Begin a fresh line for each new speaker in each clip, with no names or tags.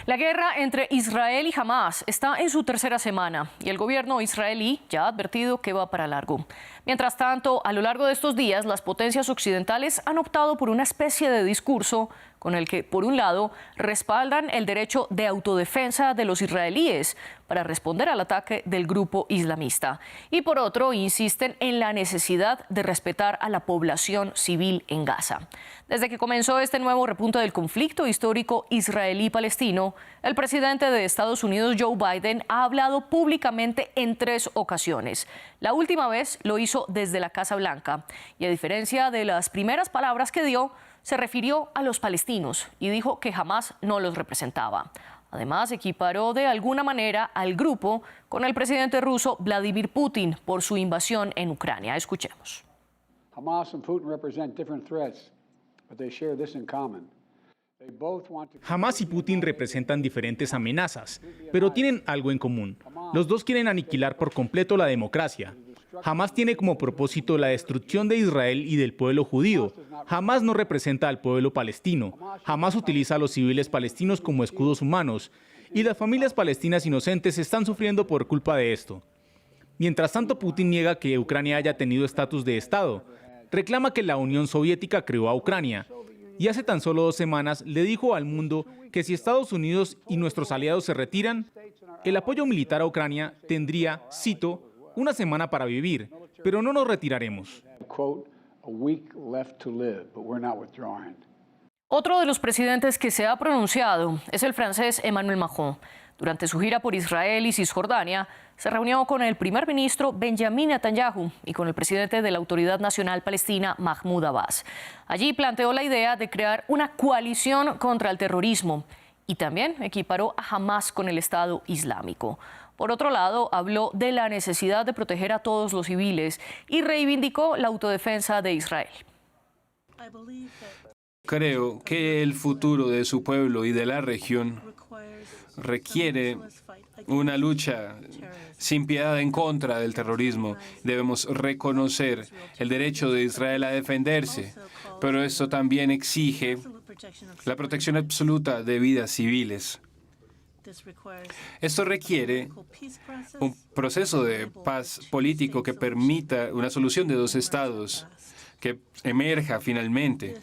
La guerra entre Israel y Hamás está en su tercera semana y el gobierno israelí ya ha advertido que va para largo. Mientras tanto, a lo largo de estos días, las potencias occidentales han optado por una especie de discurso con el que, por un lado, respaldan el derecho de autodefensa de los israelíes para responder al ataque del grupo islamista y, por otro, insisten en la necesidad de respetar a la población civil en Gaza. Desde que comenzó este nuevo repunte del conflicto histórico israelí-palestino, el presidente de Estados Unidos, Joe Biden, ha hablado públicamente en 3 ocasiones. La última vez lo hizo desde la Casa Blanca y, a diferencia de las primeras palabras que dio, se refirió a los palestinos y dijo que jamás no los representaba. Además, equiparó de alguna manera al grupo con el presidente ruso Vladimir Putin por su invasión en Ucrania. Escuchemos.
Hamas and Putin represent different threats, but they share this in common.
Hamás y Putin representan diferentes amenazas, pero tienen algo en común. Los dos quieren aniquilar por completo la democracia. Hamás tiene como propósito la destrucción de Israel y del pueblo judío. Hamás no representa al pueblo palestino. Hamás utiliza a los civiles palestinos como escudos humanos. Y las familias palestinas inocentes están sufriendo por culpa de esto. Mientras tanto, Putin niega que Ucrania haya tenido estatus de Estado. Reclama que la Unión Soviética creó a Ucrania. Y hace tan solo 2 semanas le dijo al mundo que si Estados Unidos y nuestros aliados se retiran, el apoyo militar a Ucrania tendría, cito, 1 semana para vivir, pero no nos retiraremos.
Otro de los presidentes que se ha pronunciado es el francés Emmanuel Macron. Durante su gira por Israel y Cisjordania, se reunió con el primer ministro Benjamin Netanyahu y con el presidente de la Autoridad Nacional Palestina, Mahmoud Abbas. Allí planteó la idea de crear una coalición contra el terrorismo y también equiparó a Hamás con el Estado Islámico. Por otro lado, habló de la necesidad de proteger a todos los civiles y reivindicó la autodefensa de Israel.
Creo que el futuro de su pueblo y de la región requiere una lucha sin piedad en contra del terrorismo. Debemos reconocer el derecho de Israel a defenderse, pero esto también exige la protección absoluta de vidas civiles. Esto requiere un proceso de paz político que permita una solución de 2 estados, que emerja finalmente.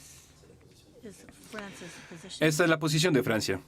Esta es la posición de Francia.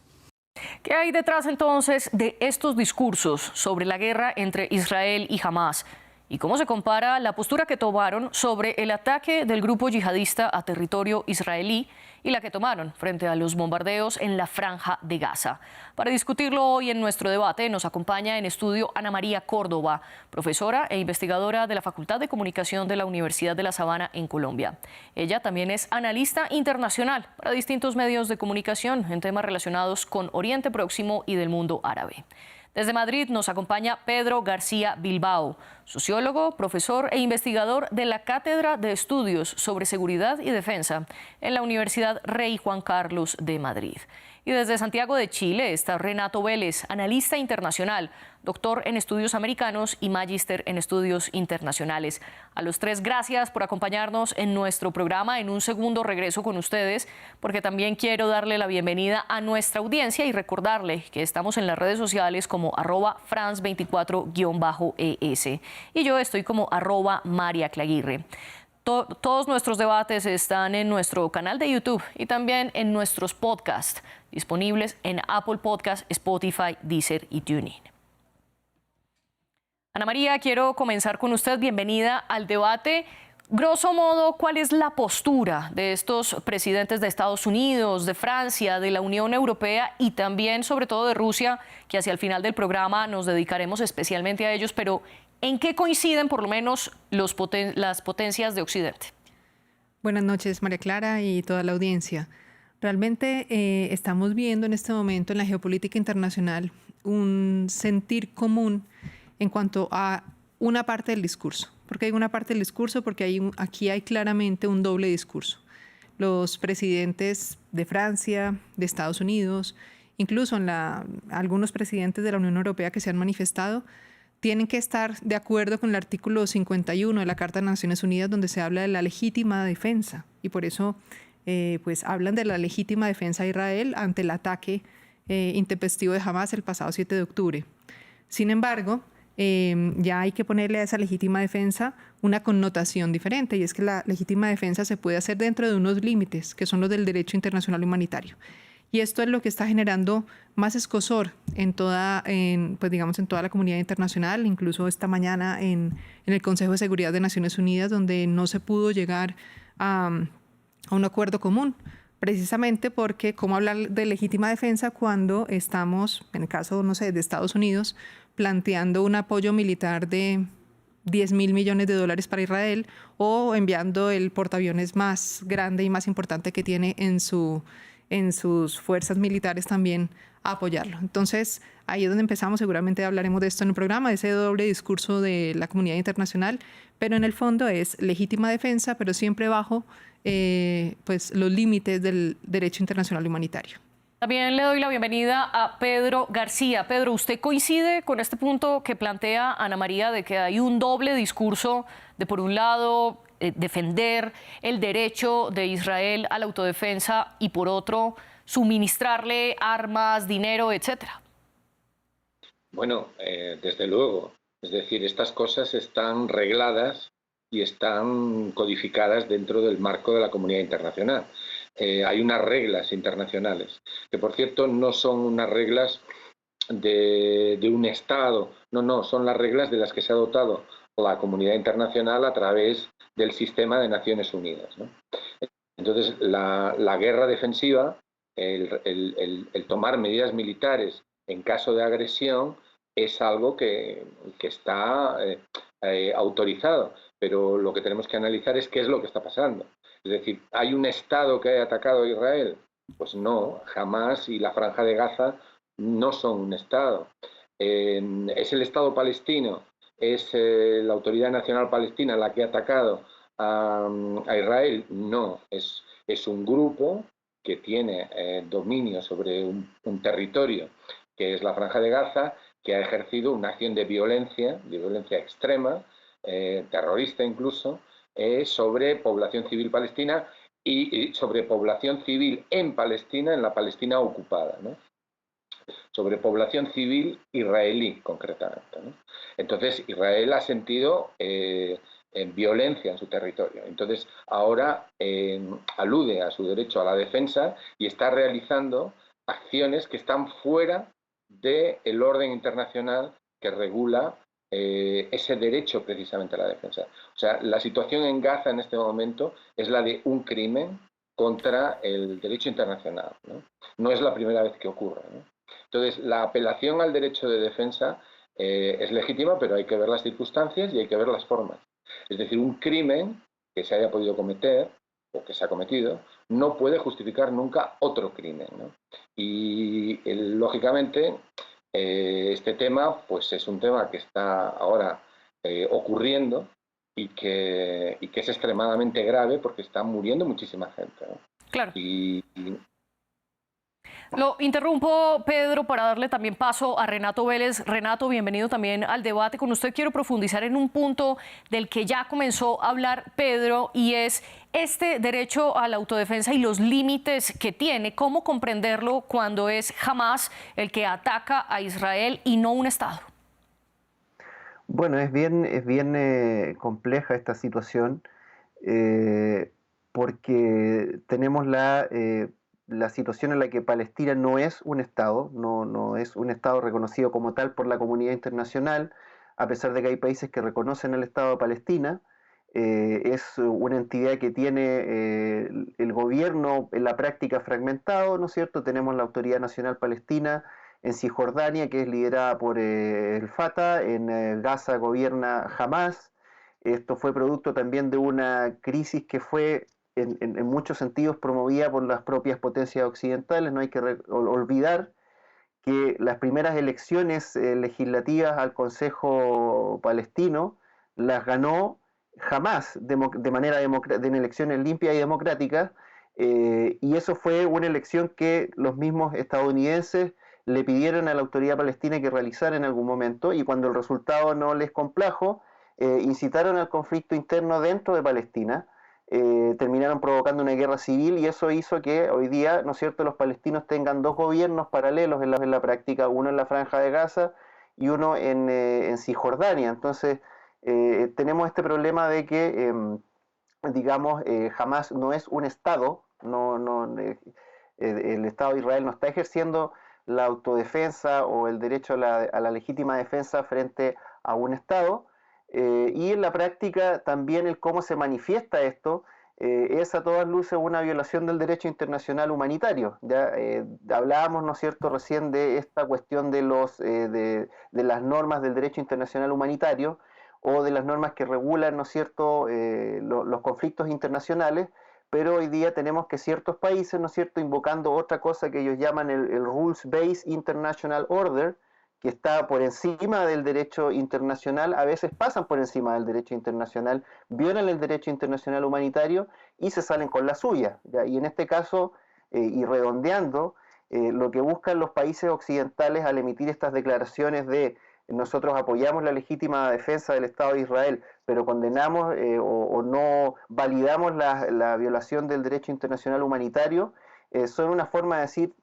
¿Qué hay detrás entonces de estos discursos sobre la guerra entre Israel y Hamás? ¿Y cómo se compara la postura que tomaron sobre el ataque del grupo yihadista a territorio israelí y la que tomaron frente a los bombardeos en la Franja de Gaza? Para discutirlo hoy en nuestro debate nos acompaña en estudio Ana María Córdoba, profesora e investigadora de la Facultad de Comunicación de la Universidad de La Sabana en Colombia. Ella también es analista internacional para distintos medios de comunicación en temas relacionados con Oriente Próximo y del mundo árabe. Desde Madrid nos acompaña Pedro García Bilbao, sociólogo, profesor e investigador de la Cátedra de Estudios sobre Seguridad y Defensa en la Universidad Rey Juan Carlos de Madrid. Y desde Santiago de Chile está Renato Vélez, analista internacional, doctor en estudios americanos y magíster en estudios internacionales. A los 3, gracias por acompañarnos en nuestro programa. En un segundo regreso con ustedes, porque también quiero darle la bienvenida a nuestra audiencia y recordarle que estamos en las redes sociales como @France24-ES y yo estoy como @MariaClaguirre. Todos nuestros debates están en nuestro canal de YouTube y también en nuestros podcasts disponibles en Apple Podcasts, Spotify, Deezer y TuneIn. Ana María, quiero comenzar con usted. Bienvenida al debate. Grosso modo, ¿cuál es la postura de estos presidentes de Estados Unidos, de Francia, de la Unión Europea y también, sobre todo, de Rusia, que hacia el final del programa nos dedicaremos especialmente a ellos, pero ¿en qué coinciden por lo menos las potencias de Occidente?
Buenas noches, María Clara y toda la audiencia. Realmente estamos viendo en este momento en la geopolítica internacional un sentir común en cuanto a una parte del discurso. ¿Por qué hay una parte del discurso? Porque aquí hay claramente un doble discurso. Los presidentes de Francia, de Estados Unidos, incluso algunos presidentes de la Unión Europea que se han manifestado, tienen que estar de acuerdo con el artículo 51 de la Carta de Naciones Unidas, donde se habla de la legítima defensa. Y por eso pues hablan de la legítima defensa de Israel ante el ataque intempestivo de Hamás el pasado 7 de octubre. Sin embargo, ya hay que ponerle a esa legítima defensa una connotación diferente, y es que la legítima defensa se puede hacer dentro de unos límites que son los del derecho internacional humanitario. Y esto es lo que está generando más escozor en toda la comunidad internacional, incluso esta mañana en el Consejo de Seguridad de Naciones Unidas, donde no se pudo llegar a un acuerdo común, precisamente porque cómo hablar de legítima defensa cuando estamos, en el caso, no sé, de Estados Unidos, planteando un apoyo militar de $10.000 millones para Israel, o enviando el portaaviones más grande y más importante que tiene en sus fuerzas militares también a apoyarlo. Entonces, ahí es donde empezamos, seguramente hablaremos de esto en el programa, de ese doble discurso de la comunidad internacional, pero en el fondo es legítima defensa, pero siempre bajo los límites del derecho internacional humanitario.
También le doy la bienvenida a Pedro García. Pedro, ¿usted coincide con este punto que plantea Ana María de que hay un doble discurso de, por un lado, defender el derecho de Israel a la autodefensa y, por otro, suministrarle armas, dinero, etcétera?
Bueno, desde luego. Es decir, estas cosas están regladas y están codificadas dentro del marco de la comunidad internacional. Hay unas reglas internacionales, que por cierto no son unas reglas de un Estado, no, son las reglas de las que se ha dotado la comunidad internacional a través del sistema de Naciones Unidas, ¿no? Entonces, la guerra defensiva, el tomar medidas militares en caso de agresión, es algo que está autorizado, pero lo que tenemos que analizar es qué es lo que está pasando. Es decir, ¿hay un Estado que haya atacado a Israel? Pues no, Hamás y la Franja de Gaza no son un Estado. ¿Es el Estado palestino? ¿Es la Autoridad Nacional Palestina la que ha atacado a Israel? No, es un grupo que tiene dominio sobre un territorio que es la Franja de Gaza, que ha ejercido una acción de violencia extrema, terrorista incluso, sobre población civil palestina y sobre población civil en Palestina, en la Palestina ocupada, ¿no? Sobre población civil israelí, concretamente, ¿no? Entonces, Israel ha sentido violencia en su territorio. Entonces, ahora alude a su derecho a la defensa y está realizando acciones que están fuera del orden internacional que regula ese derecho precisamente a la defensa. O sea, la situación en Gaza en este momento es la de un crimen contra el derecho internacional, ¿no? No es la primera vez que ocurre, ¿no? Entonces, la apelación al derecho de defensa es legítima, pero hay que ver las circunstancias y hay que ver las formas. Es decir, un crimen que se haya podido cometer o que se ha cometido no puede justificar nunca otro crimen, ¿no? Y lógicamente este tema pues es un tema que está ahora ocurriendo y que es extremadamente grave porque está muriendo muchísima gente, ¿no?
Claro. Lo interrumpo, Pedro, para darle también paso a Renato Vélez. Renato, bienvenido también al debate. Con usted quiero profundizar en un punto del que ya comenzó a hablar Pedro, y es este derecho a la autodefensa y los límites que tiene. ¿Cómo comprenderlo cuando es Hamás el que ataca a Israel y no un Estado?
Bueno, es bien compleja esta situación porque tenemos la situación en la que Palestina no es un Estado, no es un Estado reconocido como tal por la comunidad internacional, a pesar de que hay países que reconocen el Estado de Palestina. Es una entidad que tiene el gobierno en la práctica fragmentado, ¿no es cierto? Tenemos la Autoridad Nacional Palestina en Cisjordania, que es liderada por el Fatah, en Gaza gobierna Hamás. Esto fue producto también de una crisis que fue en muchos sentidos promovida por las propias potencias occidentales. No hay que olvidar que las primeras elecciones legislativas al Consejo Palestino las ganó Hamás de manera en elecciones limpias y democráticas, y eso fue una elección que los mismos estadounidenses le pidieron a la autoridad palestina que realizara en algún momento, y cuando el resultado no les complajo, incitaron al conflicto interno dentro de Palestina, terminaron provocando una guerra civil, y eso hizo que hoy día, ¿no es cierto?, los palestinos tengan dos gobiernos paralelos en la práctica, uno en la Franja de Gaza y uno en Cisjordania. Entonces, tenemos este problema de que, digamos, Hamás no es un Estado, el Estado de Israel no está ejerciendo la autodefensa o el derecho a la legítima defensa frente a un Estado, y en la práctica también el cómo se manifiesta esto es a todas luces una violación del derecho internacional humanitario. Ya hablábamos, ¿no es cierto?, recién de esta cuestión de las normas del derecho internacional humanitario o de las normas que regulan, ¿no es cierto?, los conflictos internacionales, pero hoy día tenemos que ciertos países, ¿no es cierto?, invocando otra cosa que ellos llaman el Rules-Based International Order, que está por encima del derecho internacional, a veces pasan por encima del derecho internacional, violan el derecho internacional humanitario y se salen con la suya, ¿ya? Y en este caso, y redondeando, lo que buscan los países occidentales al emitir estas declaraciones de nosotros apoyamos la legítima defensa del Estado de Israel, pero condenamos o no validamos la violación del derecho internacional humanitario, son una forma de decir,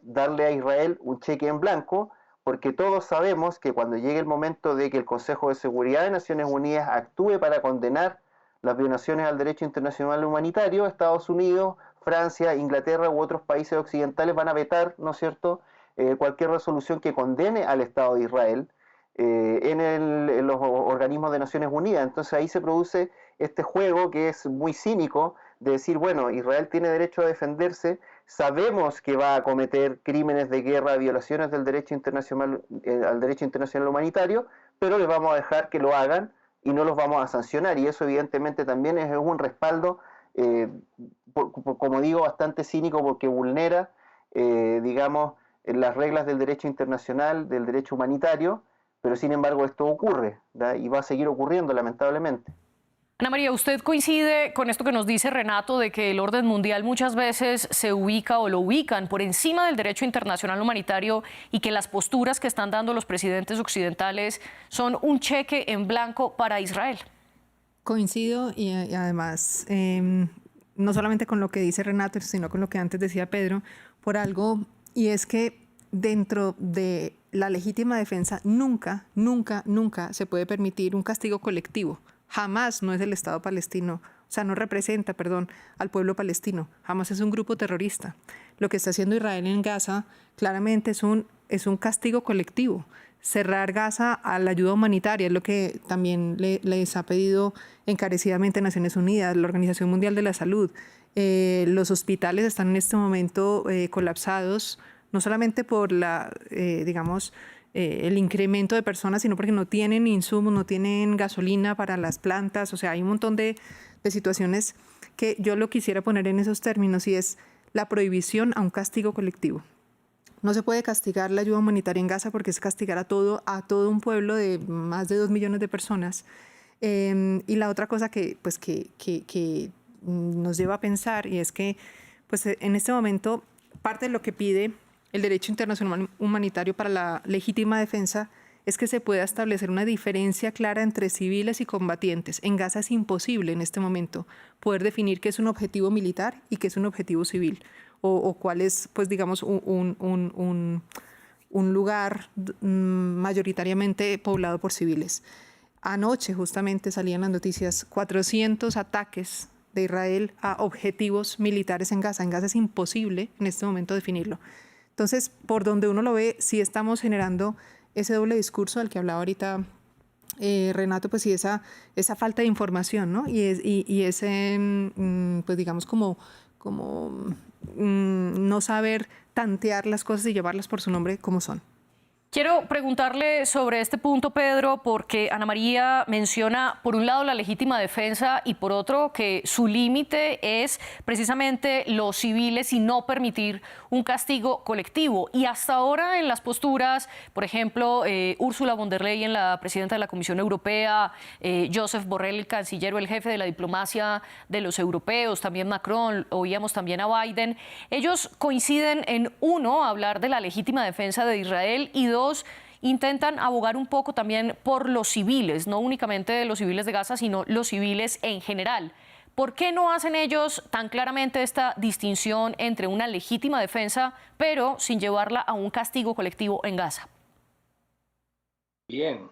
darle a Israel un cheque en blanco, porque todos sabemos que cuando llegue el momento de que el Consejo de Seguridad de Naciones Unidas actúe para condenar las violaciones al derecho internacional humanitario, Estados Unidos, Francia, Inglaterra u otros países occidentales van a vetar, ¿no es cierto?, cualquier resolución que condene al Estado de Israel en los organismos de Naciones Unidas. Entonces ahí se produce este juego que es muy cínico de decir, bueno, Israel tiene derecho a defenderse, sabemos que va a cometer crímenes de guerra, violaciones del derecho internacional, al derecho internacional humanitario, pero les vamos a dejar que lo hagan y no los vamos a sancionar. Y eso evidentemente también es un respaldo, como digo, bastante cínico, porque vulnera, digamos, las reglas del derecho internacional, del derecho humanitario, pero sin embargo esto ocurre, ¿verdad? Y va a seguir ocurriendo lamentablemente.
Ana María, ¿usted coincide con esto que nos dice Renato de que el orden mundial muchas veces se ubica o lo ubican por encima del derecho internacional humanitario y que las posturas que están dando los presidentes occidentales son un cheque en blanco para Israel?
Coincido y además, no solamente con lo que dice Renato, sino con lo que antes decía Pedro, por algo, y es que dentro de la legítima defensa nunca se puede permitir un castigo colectivo. Jamás no es el Estado palestino, o sea, no representa, perdón, al pueblo palestino. Jamás es un grupo terrorista. Lo que está haciendo Israel en Gaza claramente es un castigo colectivo. Cerrar Gaza a la ayuda humanitaria es lo que también les ha pedido encarecidamente Naciones Unidas, la Organización Mundial de la Salud. Los hospitales están en este momento colapsados, no solamente por el incremento de personas, sino porque no tienen insumos, no tienen gasolina para las plantas. O sea, hay un montón de situaciones que yo lo quisiera poner en esos términos, y es la prohibición a un castigo colectivo. No se puede castigar la ayuda humanitaria en Gaza porque es castigar a todo un pueblo de más de 2 millones de personas. Y la otra cosa que nos lleva a pensar, y es que pues, en este momento parte de lo que pide el derecho internacional humanitario para la legítima defensa es que se pueda establecer una diferencia clara entre civiles y combatientes. En Gaza es imposible en este momento poder definir qué es un objetivo militar y qué es un objetivo civil, o cuál es, pues digamos, un lugar mayoritariamente poblado por civiles. Anoche justamente salían las noticias, 400 ataques de Israel a objetivos militares en Gaza. En Gaza es imposible en este momento definirlo. Entonces, por donde uno lo ve, sí estamos generando ese doble discurso del que hablaba ahorita Renato, pues, y esa falta de información, ¿no? Y ese, pues digamos, como no saber tantear las cosas y llevarlas por su nombre como son.
Quiero preguntarle sobre este punto, Pedro, porque Ana María menciona, por un lado, la legítima defensa y, por otro, que su límite es precisamente los civiles y no permitir un castigo colectivo. Y hasta ahora, en las posturas, por ejemplo, Ursula von der Leyen, la presidenta de la Comisión Europea, Josep Borrell, el canciller o el jefe de la diplomacia de los europeos, también Macron, oíamos también a Biden, ellos coinciden en, uno, hablar de la legítima defensa de Israel, y dos, intentan abogar un poco también por los civiles, no únicamente de los civiles de Gaza, sino los civiles en general. ¿Por qué no hacen ellos tan claramente esta distinción entre una legítima defensa, pero sin llevarla a un castigo colectivo en Gaza?
Bien,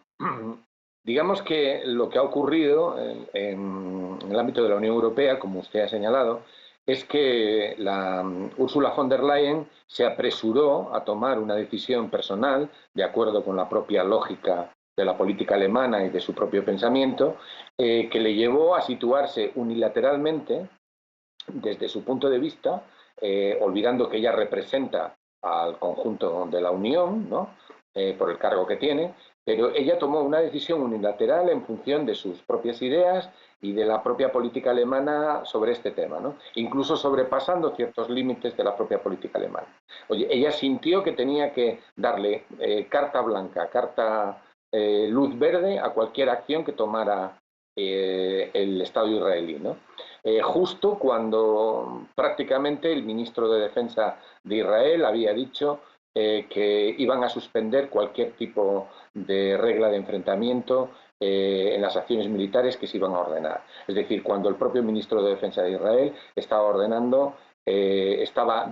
digamos que lo que ha ocurrido en el ámbito de la Unión Europea, como usted ha señalado, es que la Ursula von der Leyen se apresuró a tomar una decisión personal, de acuerdo con la propia lógica de la política alemana y de su propio pensamiento, que le llevó a situarse unilateralmente, desde su punto de vista, olvidando que ella representa al conjunto de la Unión, ¿no? Por el cargo que tiene, pero ella tomó una decisión unilateral en función de sus propias ideas y de la propia política alemana sobre este tema, ¿no? Incluso sobrepasando ciertos límites de la propia política alemana. Oye, ella sintió que tenía que darle carta blanca, luz verde a cualquier acción que tomara el Estado israelí, ¿no? Justo cuando prácticamente el ministro de Defensa de Israel había dicho que iban a suspender cualquier tipo de regla de enfrentamiento en las acciones militares que se iban a ordenar. Es decir, cuando el propio ministro de Defensa de Israel estaba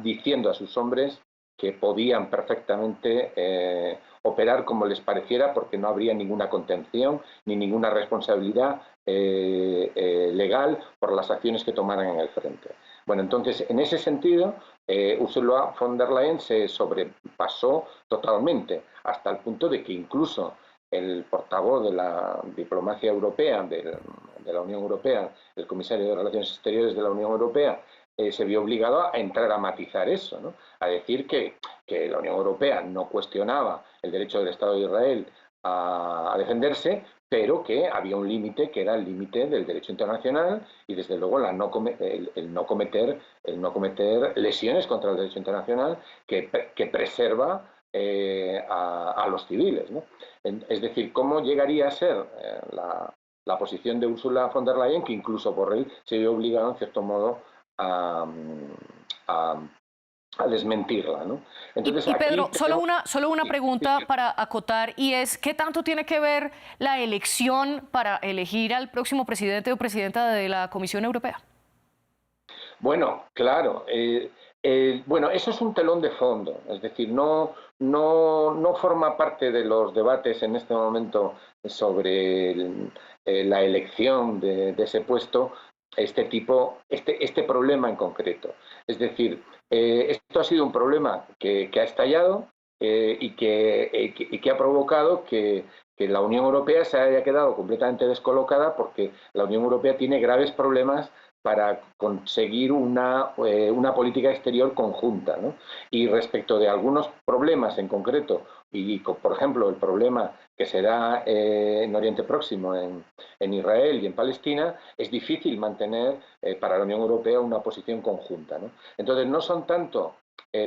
diciendo a sus hombres que podían perfectamente operar como les pareciera, porque no habría ninguna contención ni ninguna responsabilidad legal por las acciones que tomaran en el frente. Bueno, entonces, en ese sentido, Ursula von der Leyen se sobrepasó totalmente, hasta el punto de que incluso el portavoz de la diplomacia europea, de la Unión Europea, el comisario de Relaciones Exteriores de la Unión Europea, se vio obligado a entrar a matizar eso, ¿no? A decir que la Unión Europea no cuestionaba el derecho del Estado de Israel a defenderse, pero que había un límite, que era el límite del derecho internacional, y desde luego el no cometer lesiones contra el derecho internacional que preserva a los civiles, ¿no? Es decir, ¿cómo llegaría a ser la posición de Ursula von der Leyen, que incluso por él se vio obligado en cierto modo a desmentirla, ¿no? Entonces,
y Pedro,
aquí
solo una pregunta para acotar, y es, ¿qué tanto tiene que ver la elección para elegir al próximo presidente o presidenta de la Comisión Europea?
Bueno, claro. Bueno, eso es un telón de fondo, es decir, no forma parte de los debates en este momento sobre la elección de ese puesto, este problema en concreto. Es decir, esto ha sido un problema que ha estallado y que ha provocado que la Unión Europea se haya quedado completamente descolocada, porque la Unión Europea tiene graves problemas para conseguir una política exterior conjunta, ¿no? Y respecto de algunos problemas en concreto, y por ejemplo el problema que se da en Oriente Próximo, en Israel y en Palestina, es difícil mantener para la Unión Europea una posición conjunta, ¿no? Entonces no son tanto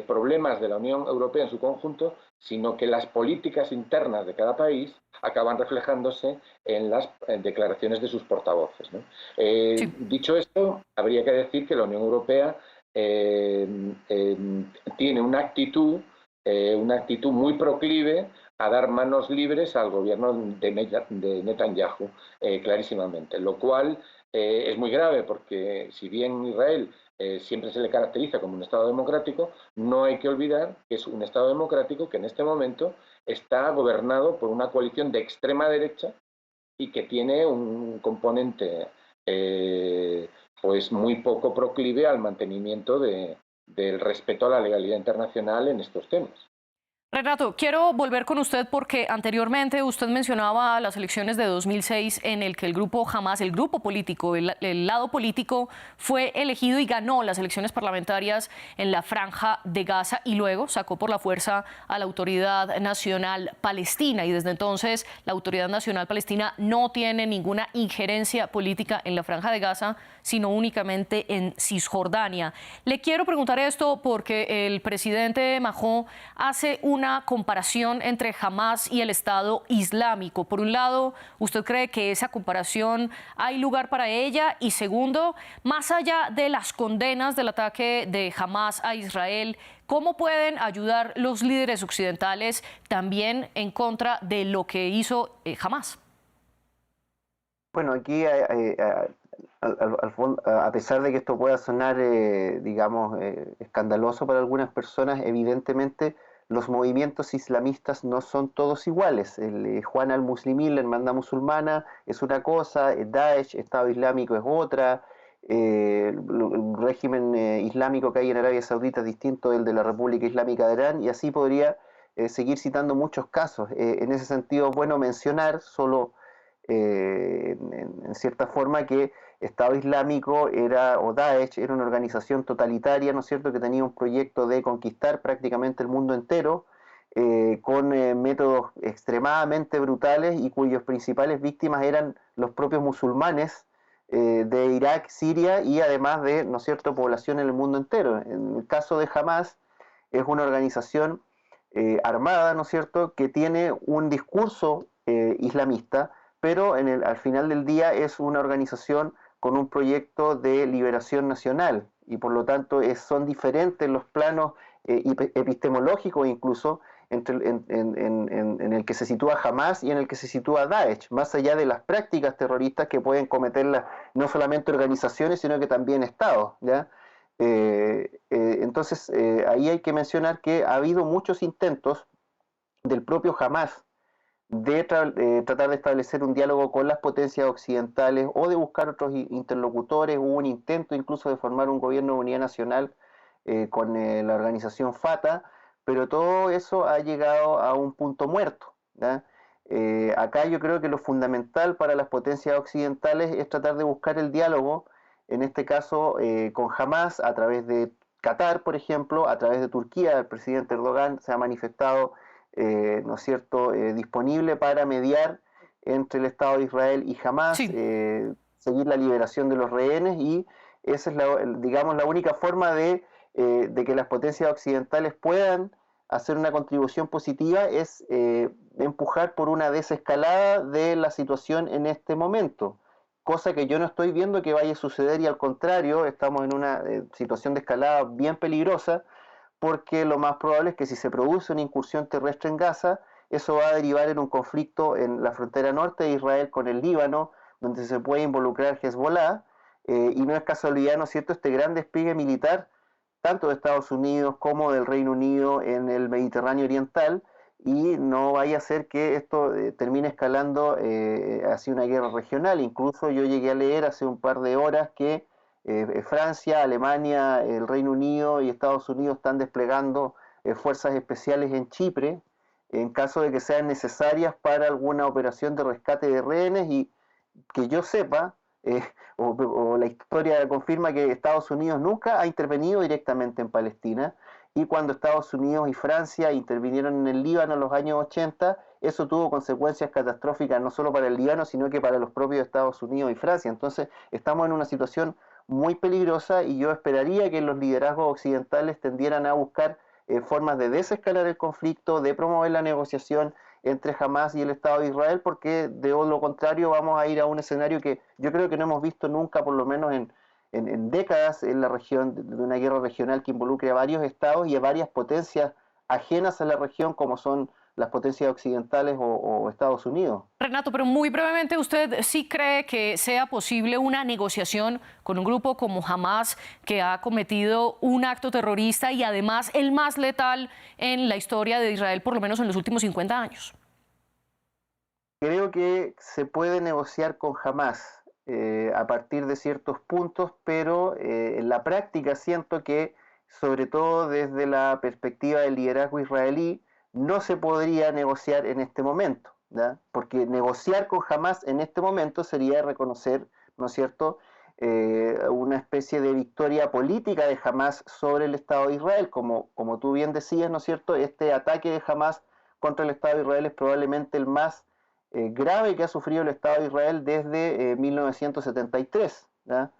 problemas de la Unión Europea en su conjunto, sino que las políticas internas de cada país acaban reflejándose en las declaraciones de sus portavoces, ¿no?
Sí.
Dicho esto, habría que decir que la Unión Europea tiene una actitud muy proclive a dar manos libres al gobierno de Netanyahu, clarísimamente, lo cual es muy grave, porque si bien Israel siempre se le caracteriza como un Estado democrático, no hay que olvidar que es un Estado democrático que en este momento está gobernado por una coalición de extrema derecha y que tiene un componente pues muy poco proclive al mantenimiento del respeto a la legalidad internacional en estos temas.
Renato, quiero volver con usted porque anteriormente usted mencionaba las elecciones de 2006 en el que el grupo Hamás, el grupo político, el lado político, fue elegido y ganó las elecciones parlamentarias en la Franja de Gaza y luego sacó por la fuerza a la Autoridad Nacional Palestina, y desde entonces la Autoridad Nacional Palestina no tiene ninguna injerencia política en la Franja de Gaza, sino únicamente en Cisjordania. Le quiero preguntar esto porque el presidente Macron hace una comparación entre Hamás y el Estado Islámico. Por un lado, ¿usted cree que esa comparación hay lugar para ella? Y segundo, más allá de las condenas del ataque de Hamás a Israel, ¿cómo pueden ayudar los líderes occidentales también en contra de lo que hizo Hamás?
Bueno, aquí A pesar de que esto pueda sonar, digamos, escandaloso para algunas personas, evidentemente los movimientos islamistas no son todos iguales. El Juan al-Muslimín, la hermandad musulmana, es una cosa, el Daesh, Estado Islámico, es otra, el régimen islámico que hay en Arabia Saudita es distinto del de la República Islámica de Irán, y así podría seguir citando muchos casos. En ese sentido, es bueno mencionar solo en cierta forma que Estado Islámico o Daesh era una organización totalitaria, ¿no es cierto?, que tenía un proyecto de conquistar prácticamente el mundo entero, con métodos extremadamente brutales y cuyas principales víctimas eran los propios musulmanes de Irak, Siria y además de, ¿no es cierto?, población en el mundo entero. En el caso de Hamas, es una organización armada, ¿no es cierto?, que tiene un discurso islamista, pero al final del día es una organización con un proyecto de liberación nacional y por lo tanto son diferentes los planos epistemológicos incluso en el que se sitúa Hamas y en el que se sitúa Daesh, más allá de las prácticas terroristas que pueden cometerlas no solamente organizaciones sino que también estados, ¿ya? Entonces ahí hay que mencionar que ha habido muchos intentos del propio Hamas de tratar de establecer un diálogo con las potencias occidentales o de buscar otros interlocutores. Hubo un intento incluso de formar un gobierno de unidad nacional con la organización Fatah, pero todo eso ha llegado a un punto muerto, ¿ya? Acá yo creo que lo fundamental para las potencias occidentales es tratar de buscar el diálogo, en este caso con Hamas, a través de Qatar, por ejemplo, a través de Turquía. El presidente Erdogan se ha manifestado ¿no es cierto?, disponible para mediar entre el Estado de Israel y Hamas,
Sí.
seguir la liberación de los rehenes, y esa es digamos, la única forma de que las potencias occidentales puedan hacer una contribución positiva, es empujar por una desescalada de la situación en este momento, cosa que yo no estoy viendo que vaya a suceder, y al contrario, estamos en una situación de escalada bien peligrosa, porque lo más probable es que si se produce una incursión terrestre en Gaza, eso va a derivar en un conflicto en la frontera norte de Israel con el Líbano, donde se puede involucrar Hezbollah, y no es casualidad, ¿no es cierto?, este gran despliegue militar, tanto de Estados Unidos como del Reino Unido en el Mediterráneo Oriental, y no vaya a ser que esto termine escalando hacia una guerra regional. Incluso yo llegué a leer hace un par de horas que Francia, Alemania, el Reino Unido y Estados Unidos están desplegando fuerzas especiales en Chipre en caso de que sean necesarias para alguna operación de rescate de rehenes, y que yo sepa, o la historia confirma que Estados Unidos nunca ha intervenido directamente en Palestina, y cuando Estados Unidos y Francia intervinieron en el Líbano en los años 80, eso tuvo consecuencias catastróficas no solo para el Líbano, sino que para los propios Estados Unidos y Francia. Entonces estamos en una situación muy peligrosa, y yo esperaría que los liderazgos occidentales tendieran a buscar formas de desescalar el conflicto, de promover la negociación entre Hamas y el Estado de Israel, porque de lo contrario vamos a ir a un escenario que yo creo que no hemos visto nunca, por lo menos en décadas, en la región, de una guerra regional que involucre a varios estados y a varias potencias ajenas a la región, como son las potencias occidentales o Estados Unidos.
Renato, pero muy brevemente, ¿usted sí cree que sea posible una negociación con un grupo como Hamas, que ha cometido un acto terrorista y además el más letal en la historia de Israel, por lo menos en los últimos 50 años?
Creo que se puede negociar con Hamas a partir de ciertos puntos, pero en la práctica siento que, sobre todo desde la perspectiva del liderazgo israelí, no se podría negociar en este momento, ¿ya? Porque negociar con Hamas en este momento sería reconocer, ¿no es cierto?, una especie de victoria política de Hamas sobre el Estado de Israel. Como tú bien decías, ¿no es cierto?, este ataque de Hamas contra el Estado de Israel es probablemente el más grave que ha sufrido el Estado de Israel desde 1973, ¿ya?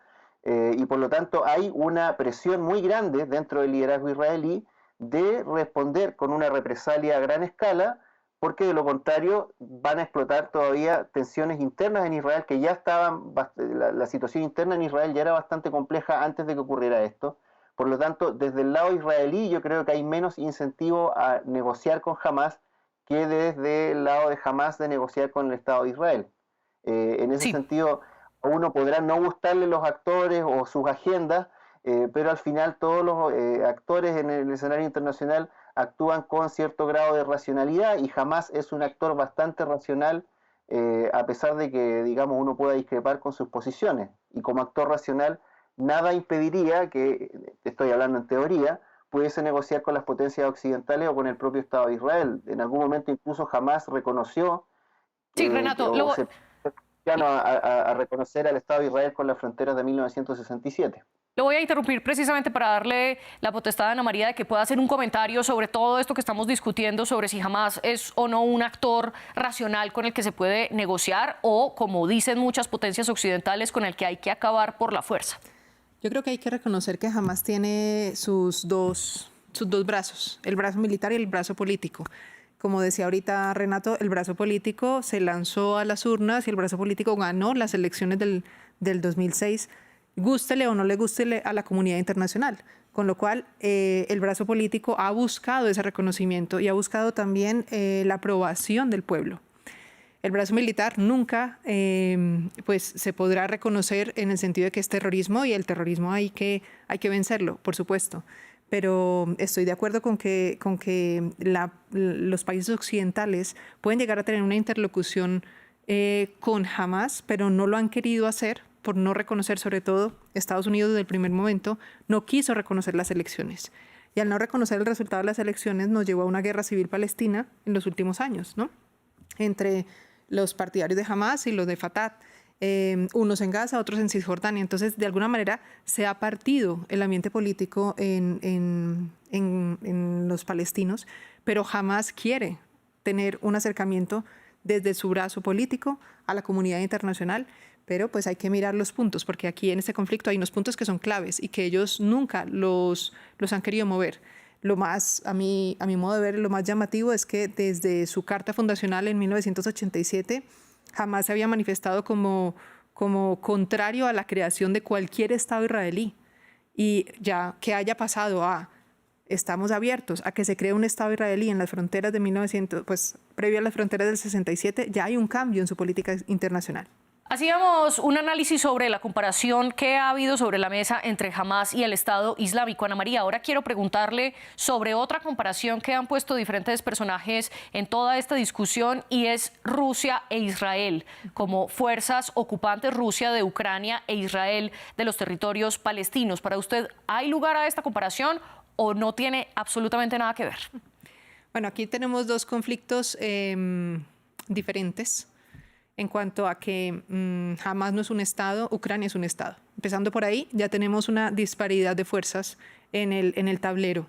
Y por lo tanto hay una presión muy grande dentro del liderazgo israelí de responder con una represalia a gran escala, porque de lo contrario van a explotar todavía tensiones internas en Israel, que ya estaban, la situación interna en Israel ya era bastante compleja antes de que ocurriera esto. Por lo tanto, desde el lado israelí yo creo que hay menos incentivo a negociar con Hamas que desde el lado de Hamas de negociar con el Estado de Israel. En ese sentido, A uno podrá no gustarle los actores o sus agendas, pero al final todos los actores en el escenario internacional actúan con cierto grado de racionalidad y Hamás es un actor bastante racional, a pesar de que, digamos, uno pueda discrepar con sus posiciones. Y como actor racional, nada impediría que, estoy hablando en teoría, pudiese negociar con las potencias occidentales o con el propio Estado de Israel. En algún momento incluso Hamás reconoció
Sí, Renato,
o se a reconocer al Estado de Israel con las fronteras de 1967.
lo voy a interrumpir precisamente para darle la potestad a Ana María de que pueda hacer un comentario sobre todo esto que estamos discutiendo, sobre si Hamás es o no un actor racional con el que se puede negociar o, como dicen muchas potencias occidentales, con el que hay que acabar por la fuerza.
Yo creo que hay que reconocer que Hamás tiene sus dos brazos, el brazo militar y el brazo político. Como decía ahorita Renato, el brazo político se lanzó a las urnas y el brazo político ganó las elecciones del 2006, gústele o no le gústele a la comunidad internacional. Con lo cual, el brazo político ha buscado ese reconocimiento y ha buscado también la aprobación del pueblo. El brazo militar nunca pues, se podrá reconocer en el sentido de que es terrorismo y el terrorismo hay que vencerlo, por supuesto. Pero estoy de acuerdo con que los países occidentales pueden llegar a tener una interlocución con Hamás, pero no lo han querido hacer por no reconocer, sobre todo Estados Unidos desde el primer momento, no quiso reconocer las elecciones. Y al no reconocer el resultado de las elecciones nos llevó a una guerra civil palestina en los últimos años, ¿no? Entre los partidarios de Hamás y los de Fatah, unos en Gaza, otros en Cisjordania. Entonces, de alguna manera, se ha partido el ambiente político en los palestinos, pero Hamás quiere tener un acercamiento desde su brazo político a la comunidad internacional, pero pues hay que mirar los puntos, porque aquí en este conflicto hay unos puntos que son claves y que ellos nunca los han querido mover. Lo más, a mi modo de ver, lo más llamativo es que desde su carta fundacional en 1987 jamás se había manifestado como contrario a la creación de cualquier Estado israelí. Y ya que haya pasado a estamos abiertos a que se cree un Estado israelí en las fronteras de 1900, pues previo a las fronteras del 67, ya hay un cambio en su política internacional.
Hacíamos un análisis sobre la comparación que ha habido sobre la mesa entre Hamás y el Estado Islámico. Ana María, ahora quiero preguntarle sobre otra comparación que han puesto diferentes personajes en toda esta discusión y es Rusia e Israel como fuerzas ocupantes, Rusia de Ucrania e Israel de los territorios palestinos. ¿Para usted hay lugar a esta comparación o no tiene absolutamente nada que ver?
Bueno, aquí tenemos dos conflictos diferentes. En cuanto a que Hamás no es un Estado, Ucrania es un Estado. Empezando por ahí, ya tenemos una disparidad de fuerzas en el tablero.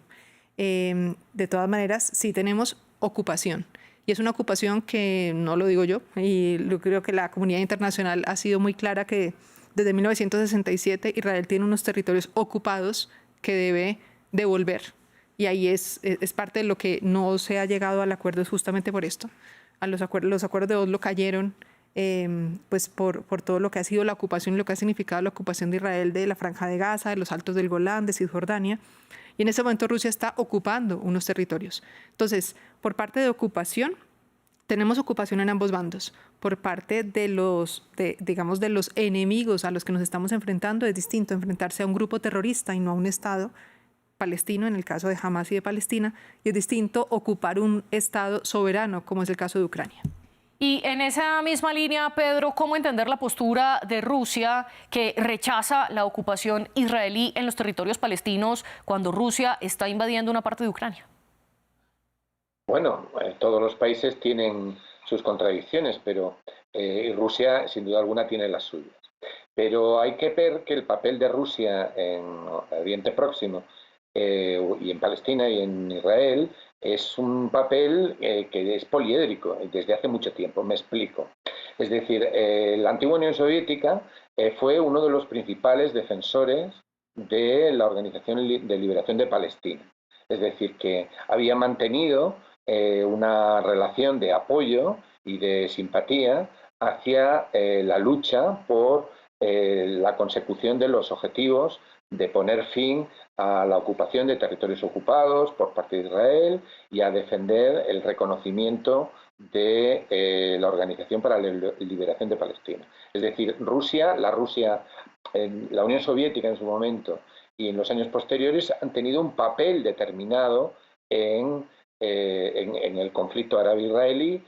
De todas maneras, sí tenemos ocupación. Y es una ocupación que no lo digo yo, y creo que la comunidad internacional ha sido muy clara que desde 1967 Israel tiene unos territorios ocupados que debe devolver. Y ahí es parte de lo que no se ha llegado al acuerdo, es justamente por esto. Los acuerdos de Oslo cayeron pues por todo lo que ha sido la ocupación y lo que ha significado la ocupación de Israel de la Franja de Gaza, de los Altos del Golán, de Cisjordania. Y en ese momento Rusia está ocupando unos territorios. Entonces, por parte de ocupación, tenemos ocupación en ambos bandos. Por parte de los enemigos a los que nos estamos enfrentando, es distinto enfrentarse a un grupo terrorista y no a un Estado palestino, en el caso de Hamás y de Palestina, y es distinto ocupar un Estado soberano, como es el caso de Ucrania.
Y en esa misma línea, Pedro, ¿cómo entender la postura de Rusia que rechaza la ocupación israelí en los territorios palestinos cuando Rusia está invadiendo una parte de Ucrania?
Bueno, todos los países tienen sus contradicciones, pero Rusia, sin duda alguna, tiene las suyas. Pero hay que ver que el papel de Rusia en Oriente Próximo y en Palestina y en Israel es un papel que es poliédrico desde hace mucho tiempo. Me explico. Es decir, la antigua Unión Soviética fue uno de los principales defensores de la Organización de Liberación de Palestina. Es decir, que había mantenido una relación de apoyo y de simpatía hacia la lucha por la consecución de los objetivos de poner fin a la ocupación de territorios ocupados por parte de Israel y a defender el reconocimiento de la Organización para la Liberación de Palestina. Es decir, la Unión Soviética en su momento y en los años posteriores han tenido un papel determinado en el conflicto árabe-israelí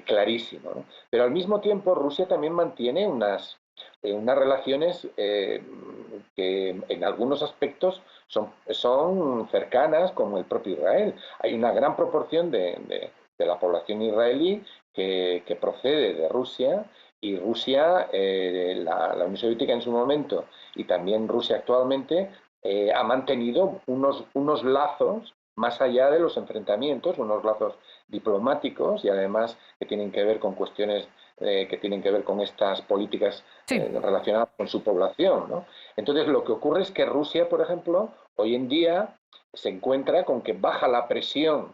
clarísimo, ¿no? Pero al mismo tiempo Rusia también mantiene unas relaciones que en algunos aspectos son cercanas, como el propio Israel. Hay una gran proporción de la población israelí que procede de Rusia, y Rusia, la Unión Soviética en su momento y también Rusia actualmente, ha mantenido unos lazos más allá de los enfrentamientos, unos lazos diplomáticos y además que tienen que ver con cuestiones que tienen que ver con estas políticas relacionadas con su población, ¿no? Entonces lo que ocurre es que Rusia, por ejemplo, hoy en día se encuentra con que baja la presión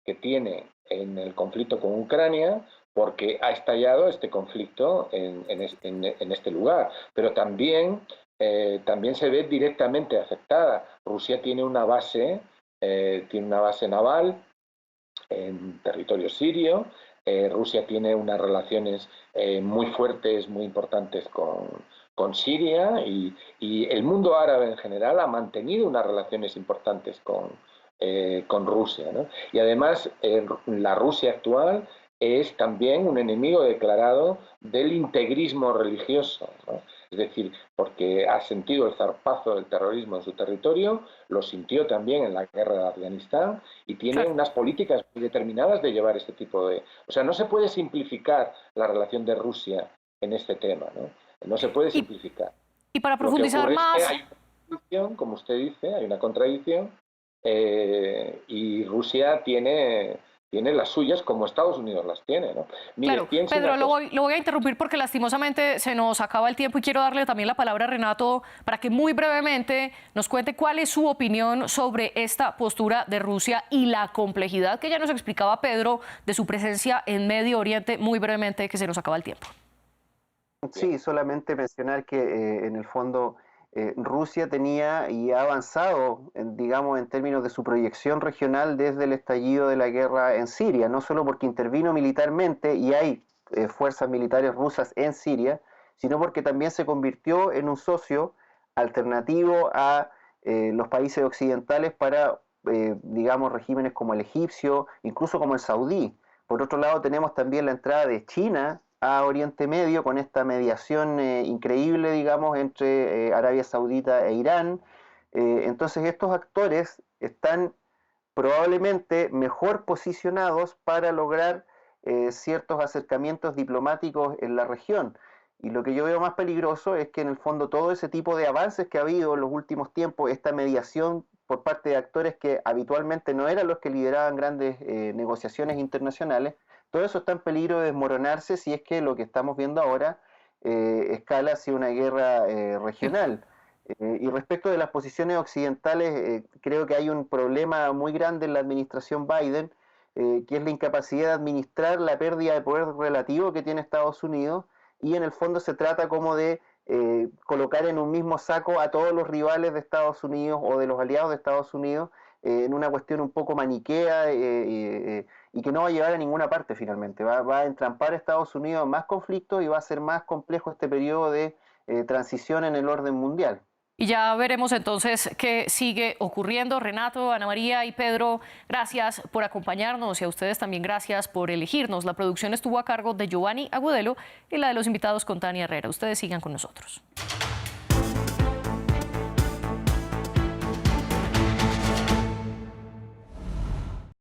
que tiene en el conflicto con Ucrania porque ha estallado este conflicto en este lugar, pero también se ve directamente afectada. Rusia tiene una base naval en territorio sirio. Rusia tiene unas relaciones muy fuertes, muy importantes con Siria, y el mundo árabe en general ha mantenido unas relaciones importantes con Rusia, ¿no? Y además la Rusia actual es también un enemigo declarado del integrismo religioso, ¿no? Es decir, porque ha sentido el zarpazo del terrorismo en su territorio, lo sintió también en la guerra de Afganistán y tiene unas políticas muy determinadas de llevar este tipo de... O sea, no se puede simplificar la relación de Rusia en este tema, ¿no? No se puede simplificar.
Y para profundizar más...
Es que hay una contradicción, como usted dice, hay una contradicción, y Rusia tiene las suyas como Estados Unidos las tiene, ¿no? Mire,
claro, Pedro, lo voy a interrumpir porque lastimosamente se nos acaba el tiempo y quiero darle también la palabra a Renato para que muy brevemente nos cuente cuál es su opinión sobre esta postura de Rusia y la complejidad que ya nos explicaba Pedro de su presencia en Medio Oriente, muy brevemente, que se nos acaba el tiempo.
Sí, solamente mencionar que en el fondo Rusia tenía y ha avanzado, digamos, en términos de su proyección regional desde el estallido de la guerra en Siria, no solo porque intervino militarmente y hay fuerzas militares rusas en Siria, sino porque también se convirtió en un socio alternativo a los países occidentales para, digamos, regímenes como el egipcio, incluso como el saudí. Por otro lado, tenemos también la entrada de China a Oriente Medio con esta mediación increíble, digamos, entre Arabia Saudita e Irán. Entonces estos actores están probablemente mejor posicionados para lograr ciertos acercamientos diplomáticos en la región. Y lo que yo veo más peligroso es que en el fondo todo ese tipo de avances que ha habido en los últimos tiempos, esta mediación por parte de actores que habitualmente no eran los que lideraban grandes negociaciones internacionales, todo eso está en peligro de desmoronarse si es que lo que estamos viendo ahora escala hacia una guerra regional. Y respecto de las posiciones occidentales, creo que hay un problema muy grande en la administración Biden, que es la incapacidad de administrar la pérdida de poder relativo que tiene Estados Unidos, y en el fondo se trata como de colocar en un mismo saco a todos los rivales de Estados Unidos o de los aliados de Estados Unidos en una cuestión un poco maniquea y que no va a llevar a ninguna parte finalmente. Va a entrampar a Estados Unidos en más conflictos y va a ser más complejo este periodo de transición en el orden mundial.
Y ya veremos entonces qué sigue ocurriendo. Renato, Ana María y Pedro, gracias por acompañarnos y a ustedes también gracias por elegirnos. La producción estuvo a cargo de Giovanni Agudelo y la de los invitados con Tania Herrera. Ustedes sigan con nosotros.